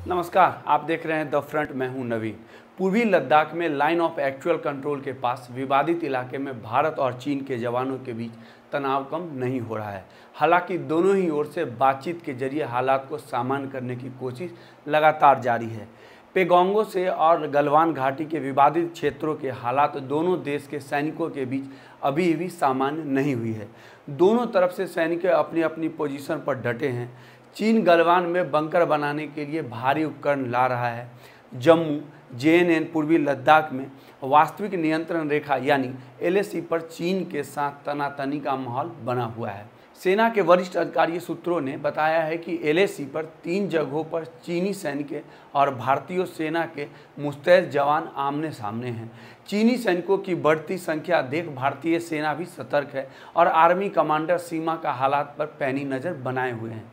नमस्कार, आप देख रहे हैं द फ्रंट। मैं हूं नवीन। पूर्वी लद्दाख में लाइन ऑफ एक्चुअल कंट्रोल के पास विवादित इलाके में भारत और चीन के जवानों के बीच तनाव कम नहीं हो रहा है। हालांकि दोनों ही ओर से बातचीत के जरिए हालात को सामान्य करने की कोशिश लगातार जारी है। पेगोंगो से और गलवान घाटी के विवादित क्षेत्रों के हालात दोनों देश के सैनिकों के बीच अभी भी सामान्य नहीं हुई है। दोनों तरफ से सैनिक अपनी अपनी पोजीशन पर डटे हैं। चीन गलवान में बंकर बनाने के लिए भारी उपकरण ला रहा है। जम्मू JNN पूर्वी लद्दाख में वास्तविक नियंत्रण रेखा यानी LAC पर चीन के साथ तनातनी का माहौल बना हुआ है। सेना के वरिष्ठ अधिकारी सूत्रों ने बताया है कि LAC पर 3 जगहों पर चीनी सैनिक और भारतीय सेना के मुस्तैद जवान आमने सामने हैं। चीनी सैनिकों की बढ़ती संख्या देख भारतीय सेना भी सतर्क है और आर्मी कमांडर सीमा का हालात पर पैनी नज़र बनाए हुए हैं।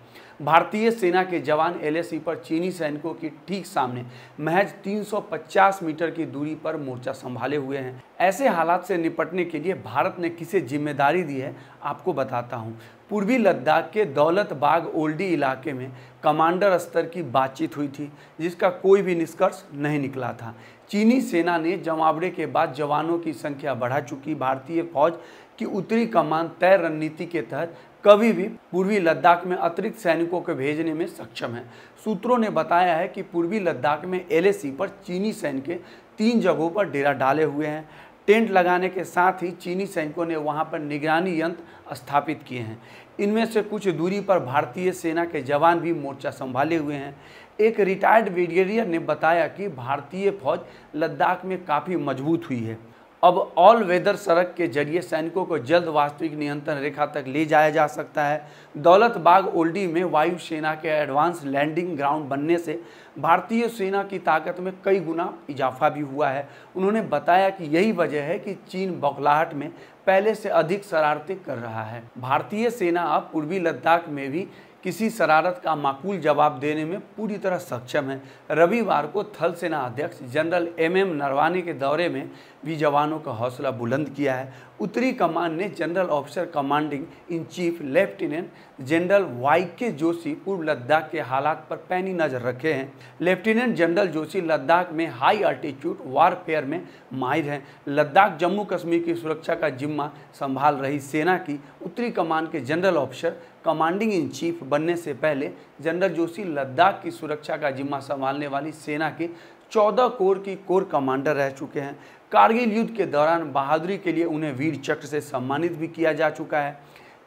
भारतीय सेना के जवान LAC पर चीनी सैनिकों की ठीक सामने महज 350 मीटर की दूरी पर मोर्चा संभाले हुए हैं। ऐसे हालात से निपटने के लिए भारत ने किसे जिम्मेदारी दी है, आपको बताता हूं। पूर्वी लद्दाख के दौलत बाग ओल्डी इलाके में कमांडर स्तर की बातचीत हुई थी, जिसका कोई भी निष्कर्ष नहीं निकला था। चीनी सेना ने जमावड़े के बाद जवानों की संख्या बढ़ा चुकी भारतीय फौज की उत्तरी कमान तय रणनीति के तहत कभी भी पूर्वी लद्दाख में अतिरिक्त सैनिकों को भेजने में सक्षम है। सूत्रों ने बताया है कि पूर्वी लद्दाख में LAC पर चीनी सैनिक 3 जगहों पर डेरा डाले हुए हैं। टेंट लगाने के साथ ही चीनी सैनिकों ने वहां पर निगरानी यंत्र स्थापित किए हैं। इनमें से कुछ दूरी पर भारतीय सेना के जवान भी मोर्चा संभाले हुए हैं। एक रिटायर्ड ब्रिगेडियर ने बताया कि भारतीय फौज लद्दाख में काफ़ी मजबूत हुई है। अब ऑल वेदर सड़क के जरिए सैनिकों को जल्द वास्तविक नियंत्रण रेखा तक ले जाया जा सकता है। दौलत बाग ओल्डी में वायु सेना के एडवांस लैंडिंग ग्राउंड बनने से भारतीय सेना की ताकत में कई गुना इजाफा भी हुआ है। उन्होंने बताया कि यही वजह है कि चीन बौखलाहट में पहले से अधिक शरारतें कर रहा है। भारतीय सेना अब पूर्वी लद्दाख में भी किसी शरारत का माकूल जवाब देने में पूरी तरह सक्षम है। रविवार को थल सेना अध्यक्ष जनरल MM नरवाने के दौरे में भी जवानों का हौसला बुलंद किया है। उत्तरी कमान ने general officer commanding in chief lieutenant general YK Joshi पूर्व लद्दाख के हालात पर पैनी नज़र रखे हैं। लेफ्टिनेंट जनरल जोशी लद्दाख में हाई अल्टीट्यूड वारफेयर में माहिर हैं। लद्दाख जम्मू कश्मीर की सुरक्षा का जिम्मा संभाल रही सेना की उत्तरी कमान के general officer commanding in chief बनने से पहले जनरल जोशी लद्दाख की सुरक्षा का जिम्मा संभालने वाली सेना के 14 कोर की कोर कमांडर रह चुके हैं। कारगिल युद्ध के दौरान बहादुरी के लिए उन्हें वीर चक्र से सम्मानित भी किया जा चुका है।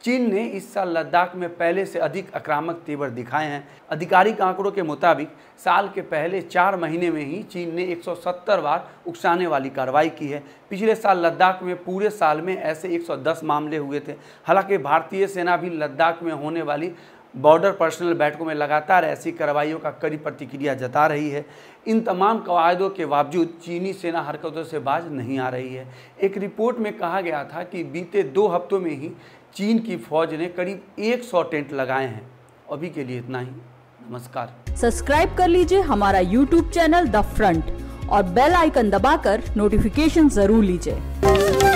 चीन ने इस साल लद्दाख में पहले से अधिक आक्रामक तेवर दिखाए हैं। आधिकारिक आंकड़ों के मुताबिक साल के पहले 4 महीने में ही चीन ने 170 बार उकसाने वाली कार्रवाई की है। पिछले साल लद्दाख में पूरे साल में ऐसे 110 मामले हुए थे। हालांकि भारतीय सेना भी लद्दाख में होने वाली बॉर्डर पर्सनल बैठकों में लगातार ऐसी कार्रवाइयों का कड़ी प्रतिक्रिया जता रही है। इन तमाम कवायदों के बावजूद चीनी सेना हरकतों से बाज नहीं आ रही है। एक रिपोर्ट में कहा गया था कि बीते 2 हफ्तों में ही चीन की फौज ने करीब 100 टेंट लगाए हैं। अभी के लिए इतना ही। नमस्कार। सब्सक्राइब कर लीजिए हमारा YouTube चैनल द फ्रंट और बेल आइकन दबाकर नोटिफिकेशन जरूर लीजिए।